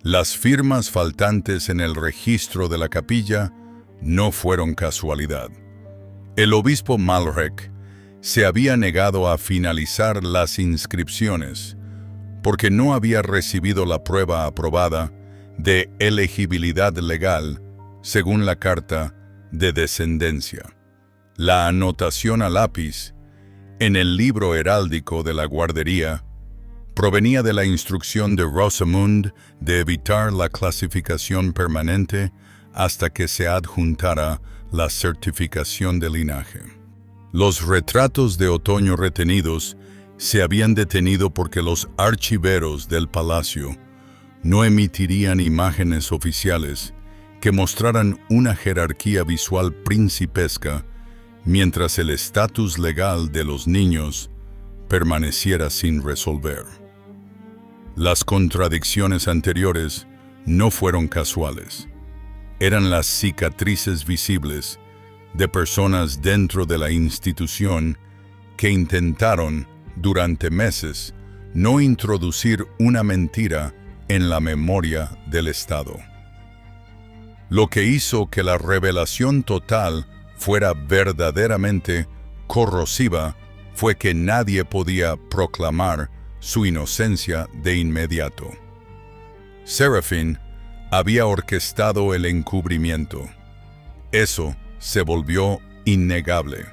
Las firmas faltantes en el registro de la capilla no fueron casualidad. El obispo Malrec se había negado a finalizar las inscripciones porque no había recibido la prueba aprobada de elegibilidad legal según la carta de descendencia. La anotación a lápiz en el libro heráldico de la guardería provenía de la instrucción de Rosamund de evitar la clasificación permanente hasta que se adjuntara la certificación de linaje. Los retratos de otoño retenidos se habían detenido porque los archiveros del palacio no emitirían imágenes oficiales que mostraran una jerarquía visual principesca mientras el estatus legal de los niños permaneciera sin resolver. Las contradicciones anteriores no fueron casuales. Eran las cicatrices visibles de personas dentro de la institución que intentaron, durante meses, no introducir una mentira en la memoria del Estado. Lo que hizo que la revelación total fuera verdaderamente corrosiva fue que nadie podía proclamar su inocencia de inmediato. Serafín había orquestado el encubrimiento. Eso se volvió innegable.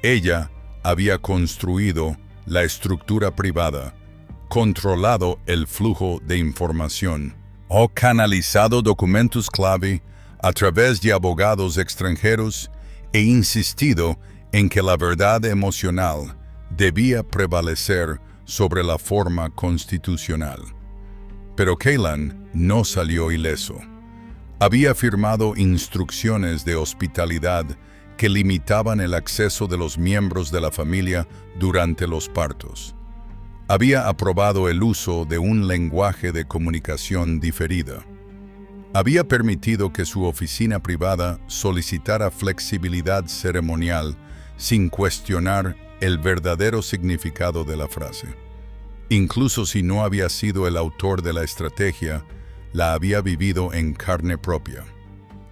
Ella había construido la estructura privada, controlado el flujo de información, o canalizado documentos clave a través de abogados extranjeros e insistido en que la verdad emocional debía prevalecer sobre la forma constitucional. Pero Cailan no salió ileso. Había firmado instrucciones de hospitalidad que limitaban el acceso de los miembros de la familia durante los partos. Había aprobado el uso de un lenguaje de comunicación diferida. Había permitido que su oficina privada solicitara flexibilidad ceremonial sin cuestionar el verdadero significado de la frase. Incluso si no había sido el autor de la estrategia, la había vivido en carne propia.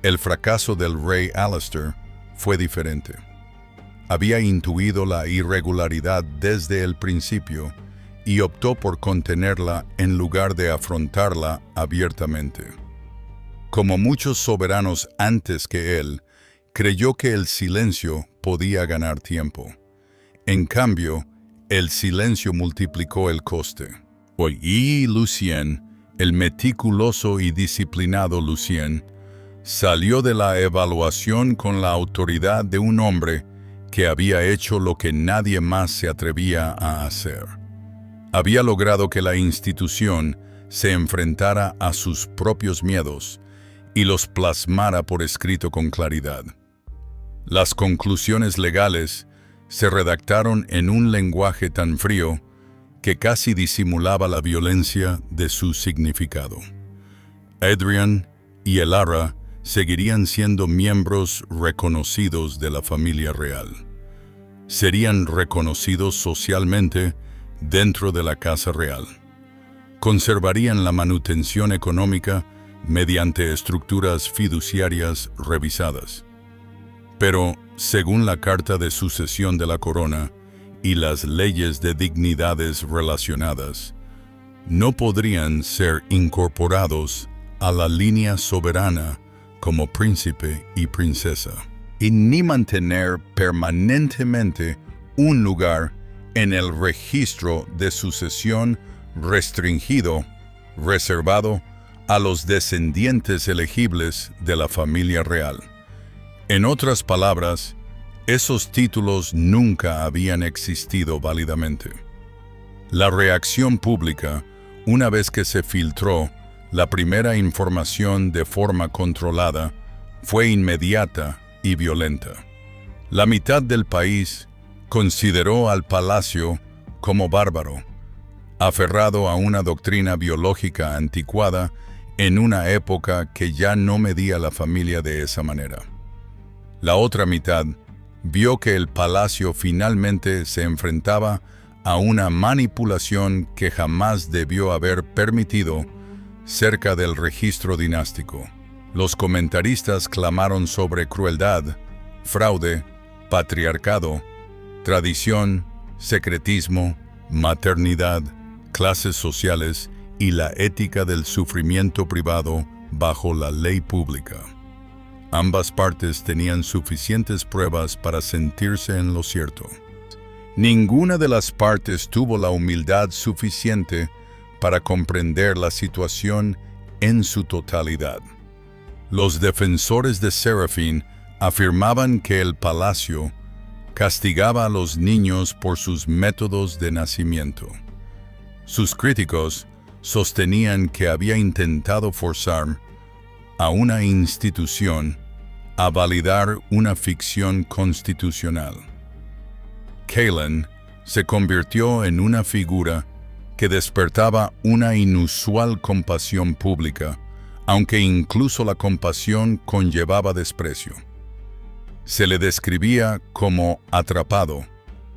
El fracaso del rey Alastair fue diferente. Había intuido la irregularidad desde el principio y optó por contenerla en lugar de afrontarla abiertamente. Como muchos soberanos antes que él, creyó que el silencio podía ganar tiempo. En cambio, el silencio multiplicó el coste. Y Lucien, el meticuloso y disciplinado Lucien, salió de la evaluación con la autoridad de un hombre que había hecho lo que nadie más se atrevía a hacer. Había logrado que la institución se enfrentara a sus propios miedos y los plasmara por escrito con claridad. Las conclusiones legales se redactaron en un lenguaje tan frío que casi disimulaba la violencia de su significado. Adrian y Elara seguirían siendo miembros reconocidos de la familia real. Serían reconocidos socialmente dentro de la Casa Real. Conservarían la manutención económica mediante estructuras fiduciarias revisadas. Pero, según la Carta de Sucesión de la Corona y las leyes de dignidades relacionadas, no podrían ser incorporados a la línea soberana como príncipe y princesa, y ni mantener permanentemente un lugar en el registro de sucesión restringido, reservado a los descendientes elegibles de la familia real. En otras palabras, esos títulos nunca habían existido válidamente. La reacción pública, una vez que se filtró la primera información de forma controlada, fue inmediata y violenta. La mitad del país consideró al palacio como bárbaro, aferrado a una doctrina biológica anticuada en una época que ya no medía la familia de esa manera. La otra mitad vio que el palacio finalmente se enfrentaba a una manipulación que jamás debió haber permitido cerca del registro dinástico. Los comentaristas clamaron sobre crueldad, fraude, patriarcado, tradición, secretismo, maternidad, clases sociales y la ética del sufrimiento privado bajo la ley pública. Ambas partes tenían suficientes pruebas para sentirse en lo cierto. Ninguna de las partes tuvo la humildad suficiente para comprender la situación en su totalidad. Los defensores de Serafín afirmaban que el palacio castigaba a los niños por sus métodos de nacimiento. Sus críticos sostenían que había intentado forzar a una institución a validar una ficción constitucional. Kaelan se convirtió en una figura que despertaba una inusual compasión pública, aunque incluso la compasión conllevaba desprecio. Se le describía como atrapado,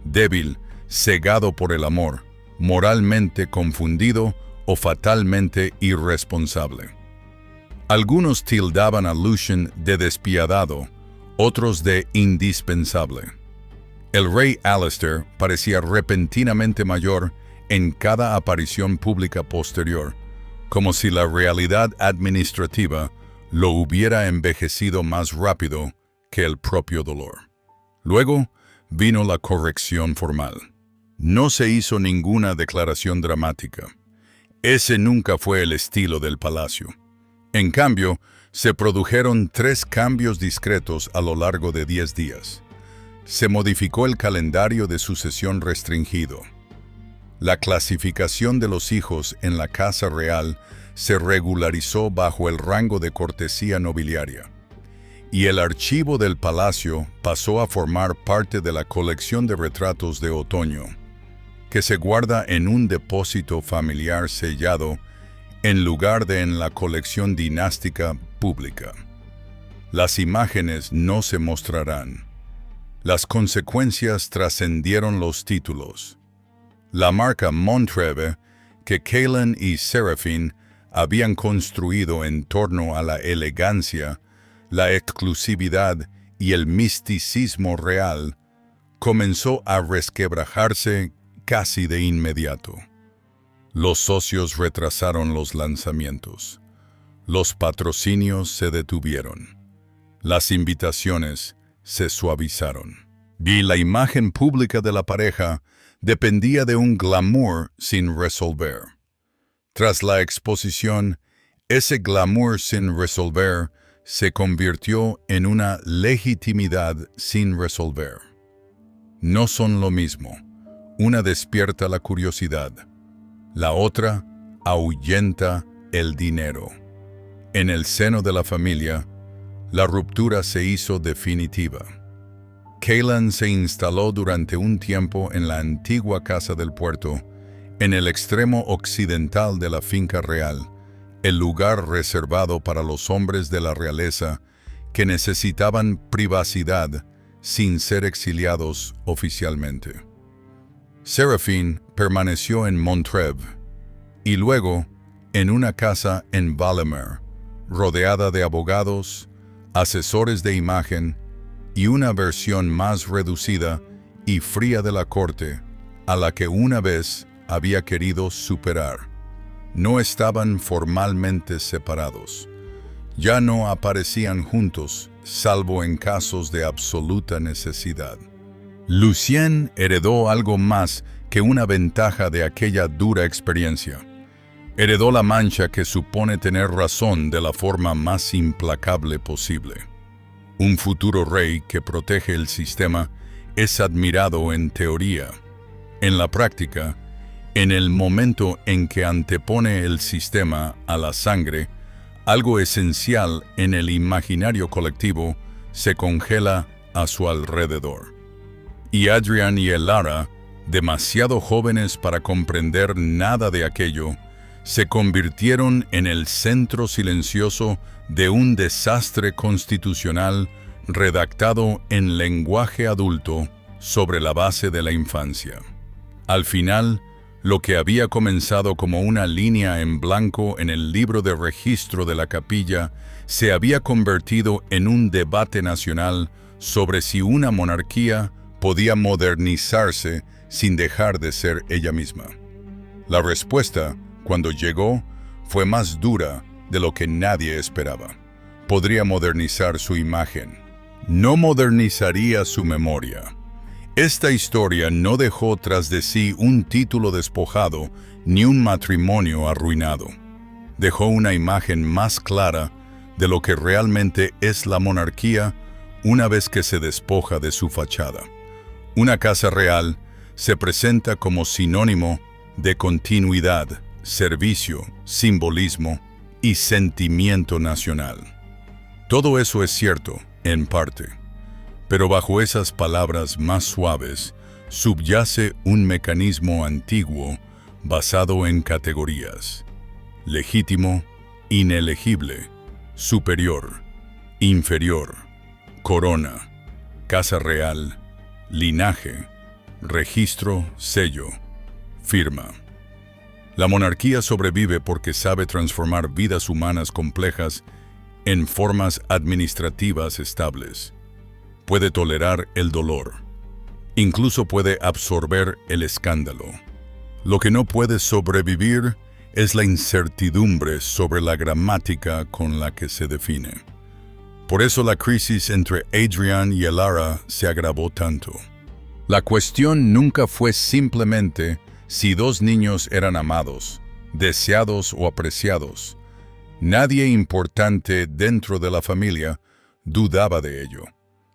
débil, cegado por el amor, moralmente confundido o fatalmente irresponsable. Algunos tildaban a Lucien de despiadado, otros de indispensable. El rey Alistair parecía repentinamente mayor en cada aparición pública posterior, como si la realidad administrativa lo hubiera envejecido más rápido que el propio dolor. Luego vino la corrección formal. No se hizo ninguna declaración dramática. Ese nunca fue el estilo del palacio. En cambio, se produjeron 3 cambios discretos a lo largo de 10 días. Se modificó el calendario de sucesión restringido. La clasificación de los hijos en la Casa Real se regularizó bajo el rango de cortesía nobiliaria. Y el archivo del palacio pasó a formar parte de la colección de retratos de otoño, que se guarda en un depósito familiar sellado en lugar de en la colección dinástica pública. Las imágenes no se mostrarán. Las consecuencias trascendieron los títulos. La marca Montreve, que Kaelan y Serafín habían construido en torno a la elegancia, la exclusividad y el misticismo real, comenzó a resquebrajarse casi de inmediato. Los socios retrasaron los lanzamientos. Los patrocinios se detuvieron. Las invitaciones se suavizaron. Y la imagen pública de la pareja dependía de un glamour sin resolver. Tras la exposición, ese glamour sin resolver se convirtió en una legitimidad sin resolver. No son lo mismo. Una despierta la curiosidad, La otra ahuyenta el dinero. En el seno de la familia, la ruptura se hizo definitiva. Cailan se instaló durante un tiempo en la antigua casa del puerto, en el extremo occidental de la finca real, el lugar reservado para los hombres de la realeza que necesitaban privacidad sin ser exiliados oficialmente. Seraphine permaneció en Montreuil y luego en una casa en Valmer, rodeada de abogados, asesores de imagen y una versión más reducida y fría de la corte a la que una vez había querido superar. No estaban formalmente separados. Ya no aparecían juntos, salvo en casos de absoluta necesidad. Lucien heredó algo más que una ventaja de aquella dura experiencia. Heredó la mancha que supone tener razón de la forma más implacable posible. Un futuro rey que protege el sistema es admirado en teoría. En la práctica, en el momento en que antepone el sistema a la sangre, algo esencial en el imaginario colectivo se congela a su alrededor. Y Adrian y Elara, demasiado jóvenes para comprender nada de aquello, se convirtieron en el centro silencioso de un desastre constitucional redactado en lenguaje adulto sobre la base de la infancia. Al final, lo que había comenzado como una línea en blanco en el libro de registro de la capilla se había convertido en un debate nacional sobre si una monarquía podía modernizarse sin dejar de ser ella misma. La respuesta, cuando llegó, fue más dura de lo que nadie esperaba. Podría modernizar su imagen. No modernizaría su memoria. Esta historia no dejó tras de sí un título despojado ni un matrimonio arruinado. Dejó una imagen más clara de lo que realmente es la monarquía una vez que se despoja de su fachada. Una casa real se presenta como sinónimo de continuidad, servicio, simbolismo y sentimiento nacional. Todo eso es cierto, en parte, pero bajo esas palabras más suaves subyace un mecanismo antiguo basado en categorías: legítimo, inelegible, superior, inferior, corona, casa real, linaje, registro, sello, firma. La monarquía sobrevive porque sabe transformar vidas humanas complejas en formas administrativas estables. Puede tolerar el dolor. Incluso puede absorber el escándalo. Lo que no puede sobrevivir es la incertidumbre sobre la gramática con la que se define. Por eso la crisis entre Adrian y Elara se agravó tanto. La cuestión nunca fue simplemente si dos niños eran amados, deseados o apreciados. Nadie importante dentro de la familia dudaba de ello.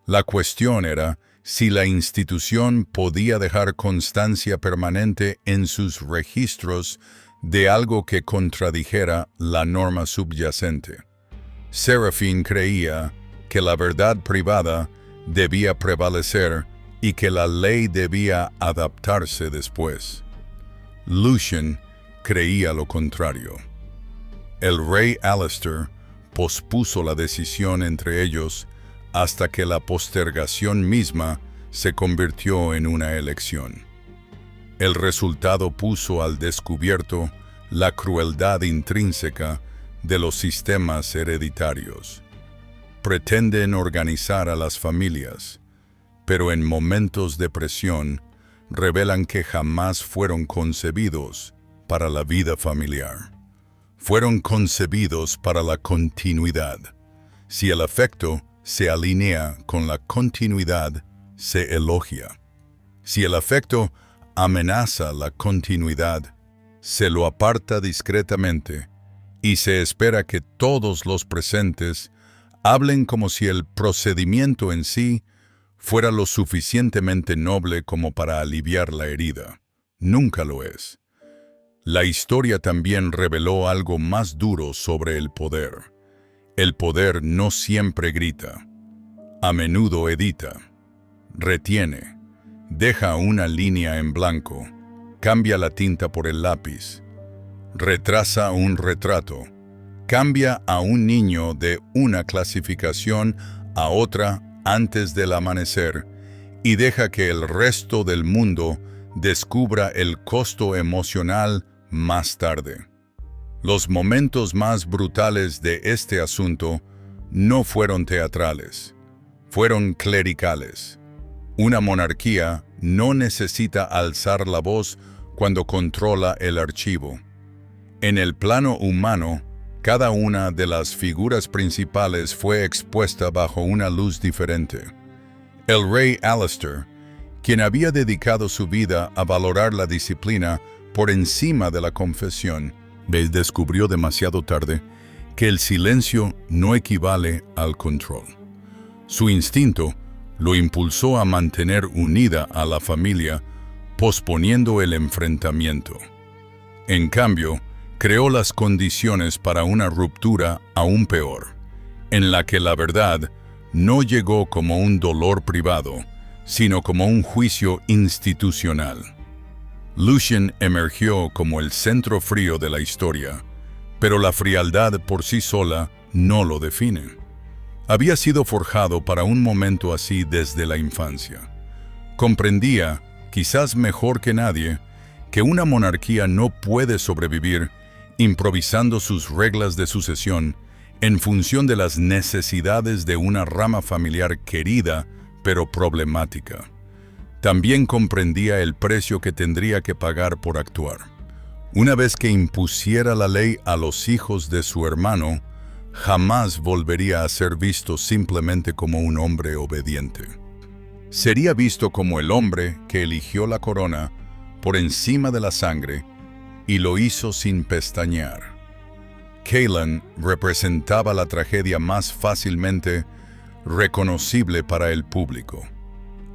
La cuestión era si la institución podía dejar constancia permanente en sus registros de algo que contradijera la norma subyacente. Seraphine creía que la verdad privada debía prevalecer y que la ley debía adaptarse después. Lucien creía lo contrario. El rey Alistair pospuso la decisión entre ellos hasta que la postergación misma se convirtió en una elección. El resultado puso al descubierto la crueldad intrínseca de los sistemas hereditarios. Pretenden organizar a las familias, pero en momentos de presión revelan que jamás fueron concebidos para la vida familiar. Fueron concebidos para la continuidad. Si el afecto se alinea con la continuidad, se elogia. Si el afecto amenaza la continuidad, se lo aparta discretamente y se espera que todos los presentes hablen como si el procedimiento en sí fuera lo suficientemente noble como para aliviar la herida. Nunca lo es. La historia también reveló algo más duro sobre el poder. El poder no siempre grita. A menudo edita, retiene, deja una línea en blanco, cambia la tinta por el lápiz, retrasa un retrato, cambia a un niño de una clasificación a otra antes del amanecer y deja que el resto del mundo descubra el costo emocional más tarde. Los momentos más brutales de este asunto no fueron teatrales, fueron clericales. Una monarquía no necesita alzar la voz cuando controla el archivo. En el plano humano, cada una de las figuras principales fue expuesta bajo una luz diferente. El rey Alistair, quien había dedicado su vida a valorar la disciplina por encima de la confesión, descubrió demasiado tarde que el silencio no equivale al control. Su instinto lo impulsó a mantener unida a la familia, posponiendo el enfrentamiento. En cambio, creó las condiciones para una ruptura aún peor, en la que la verdad no llegó como un dolor privado, sino como un juicio institucional. Lucian emergió como el centro frío de la historia, pero la frialdad por sí sola no lo define. Había sido forjado para un momento así desde la infancia. Comprendía, quizás mejor que nadie, que una monarquía no puede sobrevivir improvisando sus reglas de sucesión en función de las necesidades de una rama familiar querida pero problemática. También comprendía el precio que tendría que pagar por actuar. Una vez que impusiera la ley a los hijos de su hermano, jamás volvería a ser visto simplemente como un hombre obediente. Sería visto como el hombre que eligió la corona por encima de la sangre y lo hizo sin pestañear. Cailan representaba la tragedia más fácilmente reconocible para el público.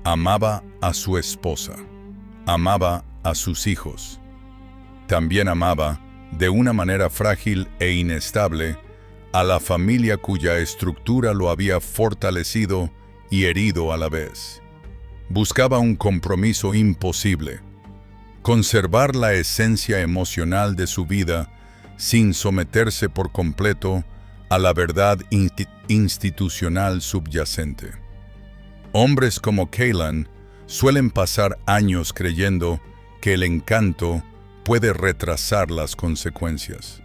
Amaba a su esposa, amaba a sus hijos. También amaba, de una manera frágil e inestable, a la familia cuya estructura lo había fortalecido y herido a la vez. Buscaba un compromiso imposible: conservar la esencia emocional de su vida sin someterse por completo a la verdad institucional subyacente. Hombres como Cailan suelen pasar años creyendo que el encanto puede retrasar las consecuencias.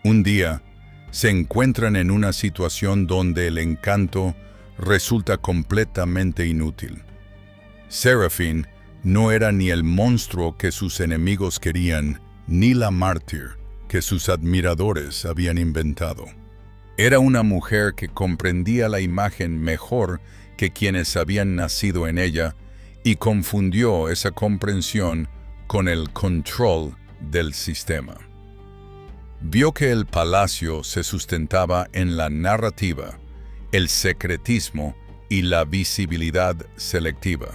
Un día, se encuentran en una situación donde el encanto resulta completamente inútil. Seraphine no era ni el monstruo que sus enemigos querían, ni la mártir que sus admiradores habían inventado. Era una mujer que comprendía la imagen mejor que quienes habían nacido en ella y confundió esa comprensión con el control del sistema. Vio que el palacio se sustentaba en la narrativa, el secretismo y la visibilidad selectiva,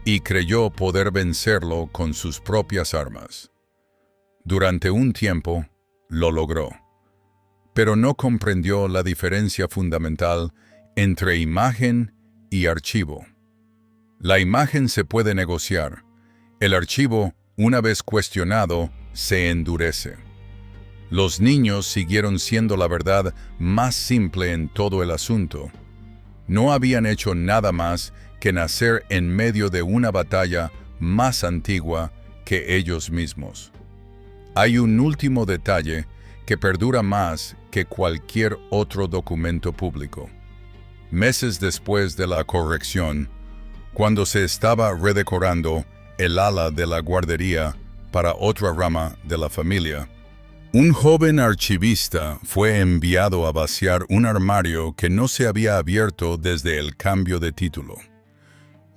y creyó poder vencerlo con sus propias armas. Durante un tiempo, lo logró, pero no comprendió la diferencia fundamental entre imagen y archivo. La imagen se puede negociar. El archivo, una vez cuestionado, se endurece. Los niños siguieron siendo la verdad más simple en todo el asunto. No habían hecho nada más que nacer en medio de una batalla más antigua que ellos mismos. Hay un último detalle que perdura más que cualquier otro documento público. Meses después de la corrección, cuando se estaba redecorando el ala de la guardería para otra rama de la familia, un joven archivista fue enviado a vaciar un armario que no se había abierto desde el cambio de título.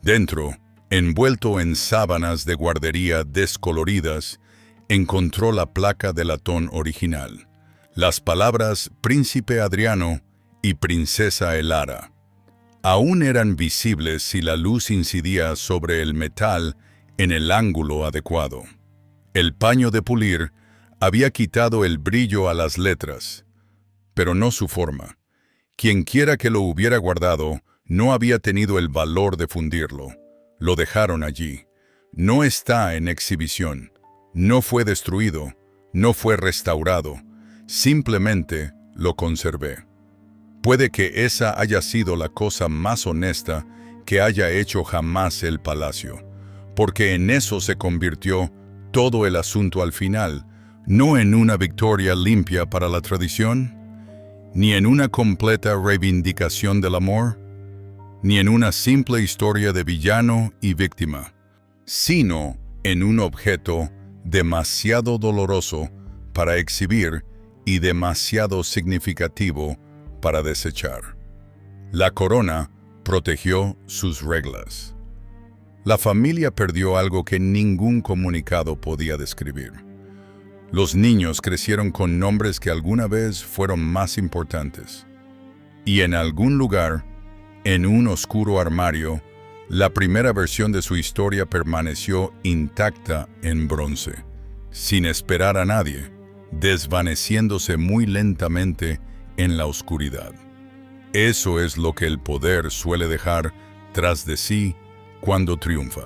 Dentro, envuelto en sábanas de guardería descoloridas, encontró la placa de latón original, las palabras Príncipe Adriano y Princesa Elara. Aún eran visibles si la luz incidía sobre el metal en el ángulo adecuado. El paño de pulir había quitado el brillo a las letras, pero no su forma. Quienquiera que lo hubiera guardado no había tenido el valor de fundirlo. Lo dejaron allí. No está en exhibición. No fue destruido. No fue restaurado. Simplemente lo conservé. Puede que esa haya sido la cosa más honesta que haya hecho jamás el palacio, porque en eso se convirtió todo el asunto al final, no en una victoria limpia para la tradición, ni en una completa reivindicación del amor, ni en una simple historia de villano y víctima, sino en un objeto demasiado doloroso para exhibir y demasiado significativo para desechar. La corona protegió sus reglas. La familia perdió algo que ningún comunicado podía describir. Los niños crecieron con nombres que alguna vez fueron más importantes. Y en algún lugar, en un oscuro armario, la primera versión de su historia permaneció intacta en bronce, sin esperar a nadie, desvaneciéndose muy lentamente en la oscuridad. Eso es lo que el poder suele dejar tras de sí cuando triunfa.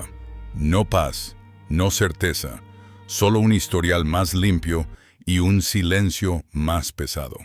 No paz, no certeza, solo un historial más limpio y un silencio más pesado.